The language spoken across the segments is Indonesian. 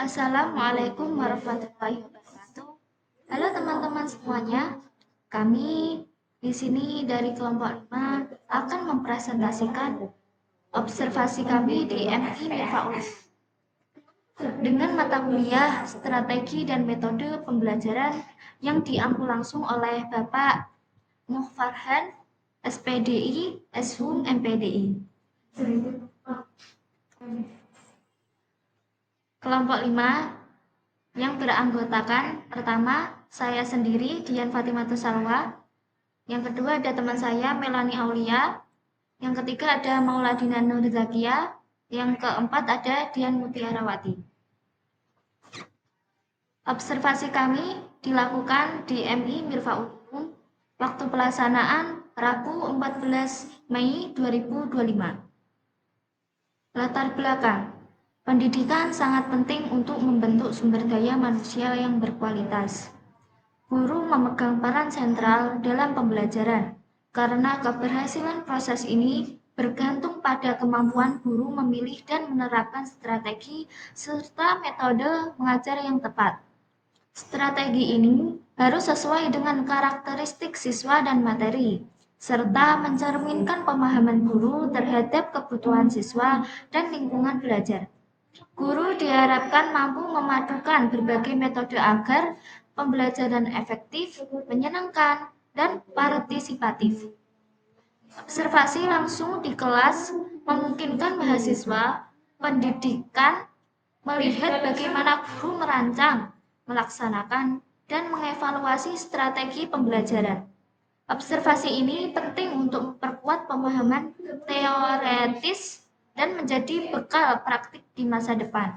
Assalamualaikum warahmatullahi wabarakatuh. Halo teman-teman semuanya. Kami di sini dari kelompok 5 akan mempresentasikan observasi kami di MI Mifaul dengan mata kuliah strategi dan metode pembelajaran yang diampu langsung oleh Bapak Nuh Farhan, SPDI, SHUM, MPDI. Kelompok 5 yang beranggotakan pertama saya sendiri Dian Fatimatus Salwa, yang kedua ada teman saya Melani Aulia, yang ketiga ada Mauladina Nur Zakia, yang keempat ada Dian Mutiarawati. Observasi kami dilakukan di MI Mirfaul Ulum waktu pelaksanaan Rabu 14 Mei 2025. Latar belakang. Pendidikan sangat penting untuk membentuk sumber daya manusia yang berkualitas. Guru memegang peran sentral dalam pembelajaran, karena keberhasilan proses ini bergantung pada kemampuan guru memilih dan menerapkan strategi serta metode mengajar yang tepat. Strategi ini harus sesuai dengan karakteristik siswa dan materi, serta mencerminkan pemahaman guru terhadap kebutuhan siswa dan lingkungan belajar. Guru diharapkan mampu memadukan berbagai metode agar pembelajaran efektif, menyenangkan, dan partisipatif. Observasi langsung di kelas memungkinkan mahasiswa pendidikan melihat bagaimana guru merancang, melaksanakan, dan mengevaluasi strategi pembelajaran. Observasi ini penting untuk memperkuat pemahaman teoretis dan menjadi bekal praktik di masa depan.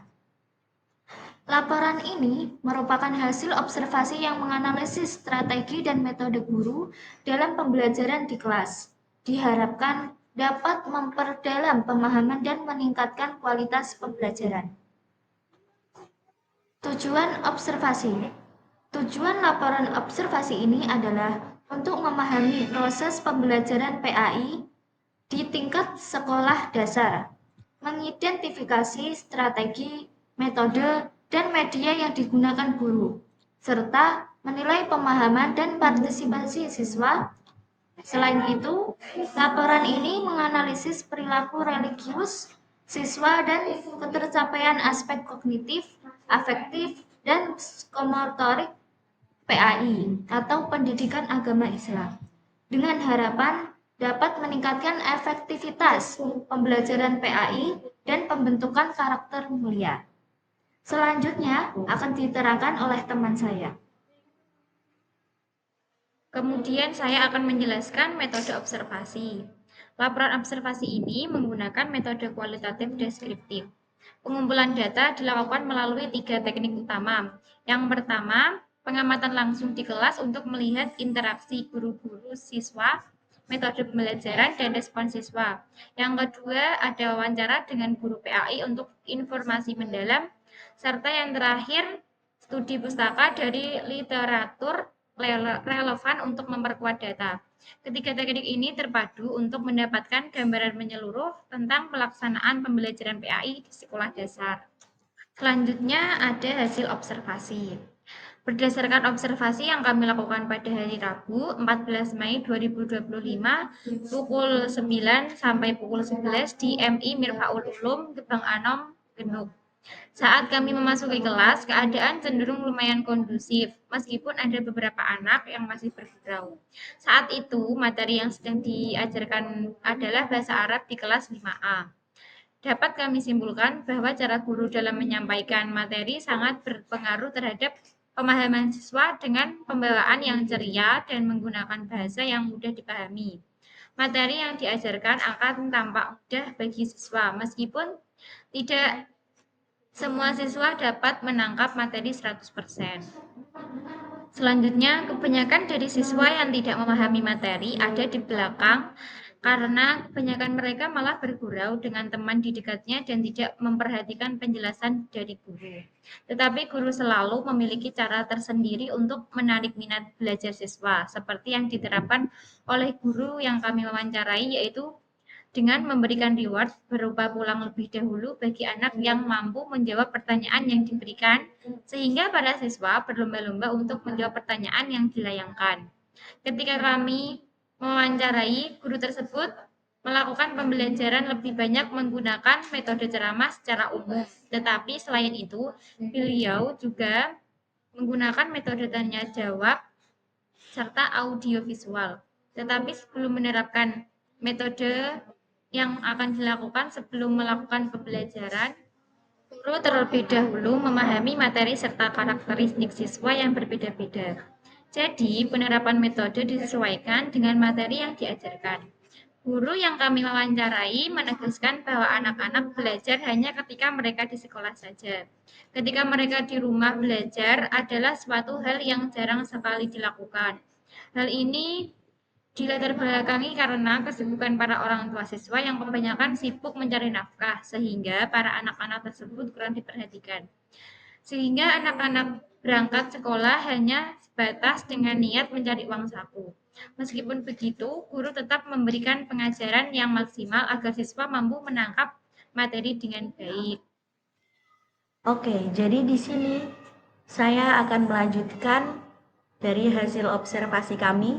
Laporan ini merupakan hasil observasi yang menganalisis strategi dan metode guru dalam pembelajaran di kelas. Diharapkan dapat memperdalam pemahaman dan meningkatkan kualitas pembelajaran. Tujuan observasi. Tujuan laporan observasi ini adalah untuk memahami proses pembelajaran PAI di tingkat sekolah dasar, mengidentifikasi strategi, metode, dan media yang digunakan guru, serta menilai pemahaman dan partisipasi siswa. Selain itu, laporan ini menganalisis perilaku religius siswa dan ketercapaian aspek kognitif, afektif, dan psikomotorik PAI atau Pendidikan Agama Islam, dengan harapan dapat meningkatkan efektivitas pembelajaran PAI dan pembentukan karakter mulia. Selanjutnya akan diterangkan oleh teman saya. Kemudian saya akan menjelaskan metode observasi. Laporan observasi ini menggunakan metode kualitatif deskriptif. Pengumpulan data dilakukan melalui 3 teknik utama. Yang pertama, pengamatan langsung di kelas untuk melihat interaksi guru-guru siswa, metode pembelajaran, dan respon siswa. Yang kedua, ada wawancara dengan guru PAI untuk informasi mendalam, serta yang terakhir, studi pustaka dari literatur relevan untuk memperkuat data. Ketiga teknik ini terpadu untuk mendapatkan gambaran menyeluruh tentang pelaksanaan pembelajaran PAI di sekolah dasar. Selanjutnya ada hasil observasi. Berdasarkan observasi yang kami lakukan pada hari Rabu 14 Mei 2025 pukul 9 sampai pukul 11 di MI Mirfaul Ulum, Gebang Anom, Genuk. Saat kami memasuki kelas, keadaan cenderung lumayan kondusif, meskipun ada beberapa anak yang masih bergurau. Saat itu, materi yang sedang diajarkan adalah bahasa Arab di kelas 5A. Dapat kami simpulkan bahwa cara guru dalam menyampaikan materi sangat berpengaruh terhadap pemahaman siswa dengan pembawaan yang ceria dan menggunakan bahasa yang mudah dipahami. Materi yang diajarkan akan tampak mudah bagi siswa, meskipun tidak semua siswa dapat menangkap materi 100%. Selanjutnya, kebanyakan dari siswa yang tidak memahami materi ada di belakang karena kebanyakan mereka malah bergurau dengan teman di dekatnya dan tidak memperhatikan penjelasan dari guru. Tetapi guru selalu memiliki cara tersendiri untuk menarik minat belajar siswa, seperti yang diterapkan oleh guru yang kami wawancarai, yaitu dengan memberikan reward berupa pulang lebih dahulu bagi anak yang mampu menjawab pertanyaan yang diberikan, sehingga para siswa berlomba-lomba untuk menjawab pertanyaan yang dilayangkan. Ketika kami mewawancarai, guru tersebut melakukan pembelajaran lebih banyak menggunakan metode ceramah secara umum. Tetapi selain itu, beliau juga menggunakan metode tanya jawab serta audiovisual. Tetapi sebelum menerapkan metode yang akan dilakukan sebelum melakukan pembelajaran, guru terlebih dahulu memahami materi serta karakteristik siswa yang berbeda-beda. Jadi, penerapan metode disesuaikan dengan materi yang diajarkan. Guru yang kami wawancarai menegaskan bahwa anak-anak belajar hanya ketika mereka di sekolah saja. Ketika mereka di rumah belajar adalah suatu hal yang jarang sekali dilakukan. Hal ini dilatar belakangi karena kesibukan para orang tua siswa yang kebanyakan sibuk mencari nafkah, sehingga para anak-anak tersebut kurang diperhatikan. Sehingga anak-anak berangkat sekolah hanya sebatas dengan niat mencari uang saku. Meskipun begitu, guru tetap memberikan pengajaran yang maksimal agar siswa mampu menangkap materi dengan baik. Oke, jadi di sini saya akan melanjutkan dari hasil observasi kami.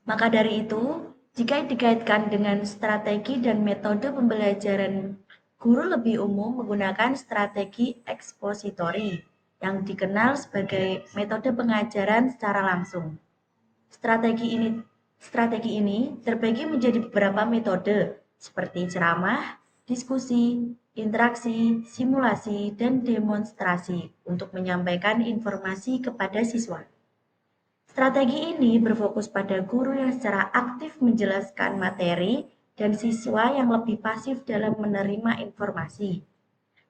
Maka dari itu, jika dikaitkan dengan strategi dan metode pembelajaran, guru lebih umum menggunakan strategi ekspositori yang dikenal sebagai metode pengajaran secara langsung. Strategi ini terbagi menjadi beberapa metode seperti ceramah, diskusi, interaksi, simulasi, dan demonstrasi untuk menyampaikan informasi kepada siswa. Strategi ini berfokus pada guru yang secara aktif menjelaskan materi dan siswa yang lebih pasif dalam menerima informasi.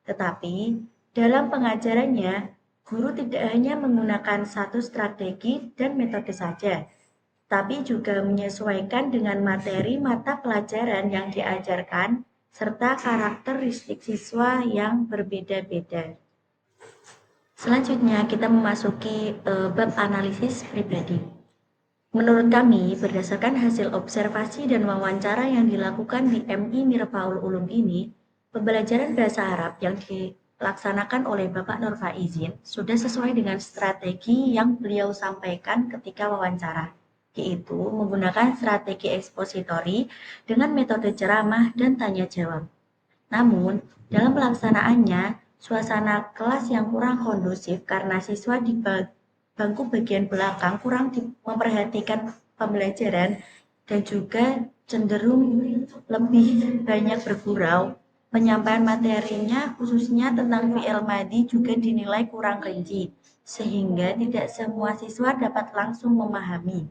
Tetapi, dalam pengajarannya, guru tidak hanya menggunakan satu strategi dan metode saja, tapi juga menyesuaikan dengan materi mata pelajaran yang diajarkan serta karakteristik siswa yang berbeda-beda. Selanjutnya kita memasuki bab analisis pribadi. Menurut kami, berdasarkan hasil observasi dan wawancara yang dilakukan di MI Mirfaul Ulum ini, pembelajaran bahasa Arab yang dilaksanakan oleh Bapak Nur Faizin sudah sesuai dengan strategi yang beliau sampaikan ketika wawancara, yaitu menggunakan strategi ekspositori dengan metode ceramah dan tanya jawab. Namun, dalam pelaksanaannya, suasana kelas yang kurang kondusif karena siswa di bangku bagian belakang kurang memperhatikan pembelajaran dan juga cenderung lebih banyak bergurau. Penyampaian materinya khususnya tentang fi'il madhi juga dinilai kurang rinci, sehingga tidak semua siswa dapat langsung memahami.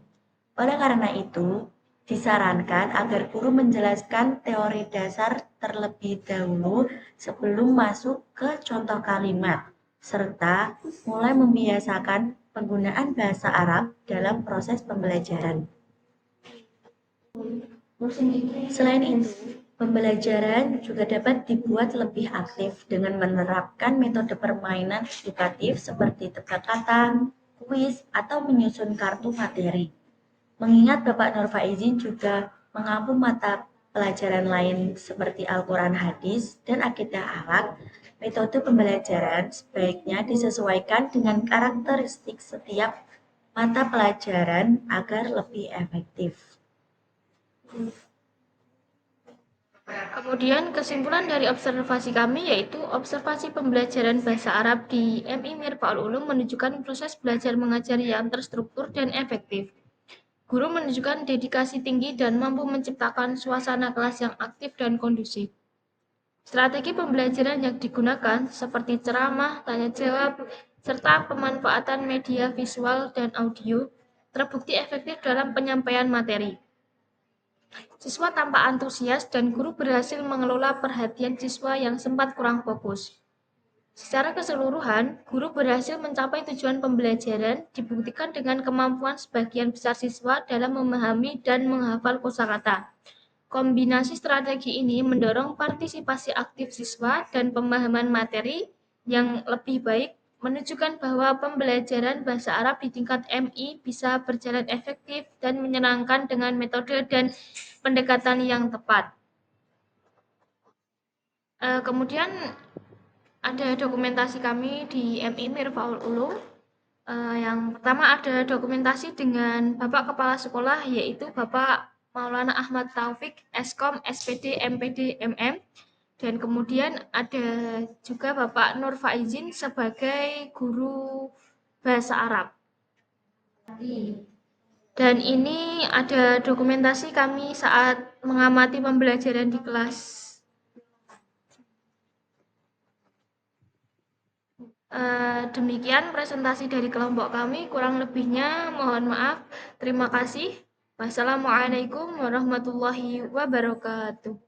Oleh karena itu, disarankan agar guru menjelaskan teori dasar terlebih dahulu sebelum masuk ke contoh kalimat, serta mulai membiasakan penggunaan bahasa Arab dalam proses pembelajaran. Selain itu, pembelajaran juga dapat dibuat lebih aktif dengan menerapkan metode permainan edukatif seperti tebak kata, kuis, atau menyusun kartu materi. Mengingat Bapak Nur Faizin juga mengampu mata pelajaran lain seperti Al-Quran Hadis dan Akidah Akhlak, metode pembelajaran sebaiknya disesuaikan dengan karakteristik setiap mata pelajaran agar lebih efektif. Kemudian kesimpulan dari observasi kami yaitu observasi pembelajaran bahasa Arab di MI Mirfaul Ulum menunjukkan proses belajar mengajar yang terstruktur dan efektif. Guru menunjukkan dedikasi tinggi dan mampu menciptakan suasana kelas yang aktif dan kondusif. Strategi pembelajaran yang digunakan seperti ceramah, tanya jawab, serta pemanfaatan media visual dan audio terbukti efektif dalam penyampaian materi. Siswa tampak antusias dan guru berhasil mengelola perhatian siswa yang sempat kurang fokus. Secara keseluruhan, guru berhasil mencapai tujuan pembelajaran dibuktikan dengan kemampuan sebagian besar siswa dalam memahami dan menghafal kosakata. Kombinasi strategi ini mendorong partisipasi aktif siswa dan pemahaman materi yang lebih baik, menunjukkan bahwa pembelajaran bahasa Arab di tingkat MI bisa berjalan efektif dan menyenangkan dengan metode dan pendekatan yang tepat. Kemudian ada dokumentasi kami di MI Mirfaul Ulum. Yang pertama ada dokumentasi dengan Bapak Kepala Sekolah, yaitu Bapak Maulana Ahmad Taufik, Eskom, SPD, MPD, MM. Dan kemudian ada juga Bapak Nur Faizin sebagai guru bahasa Arab. Dan ini ada dokumentasi kami saat mengamati pembelajaran di kelas. Demikian presentasi dari kelompok kami, kurang lebihnya mohon maaf. Terima kasih. Wassalamualaikum warahmatullahi wabarakatuh.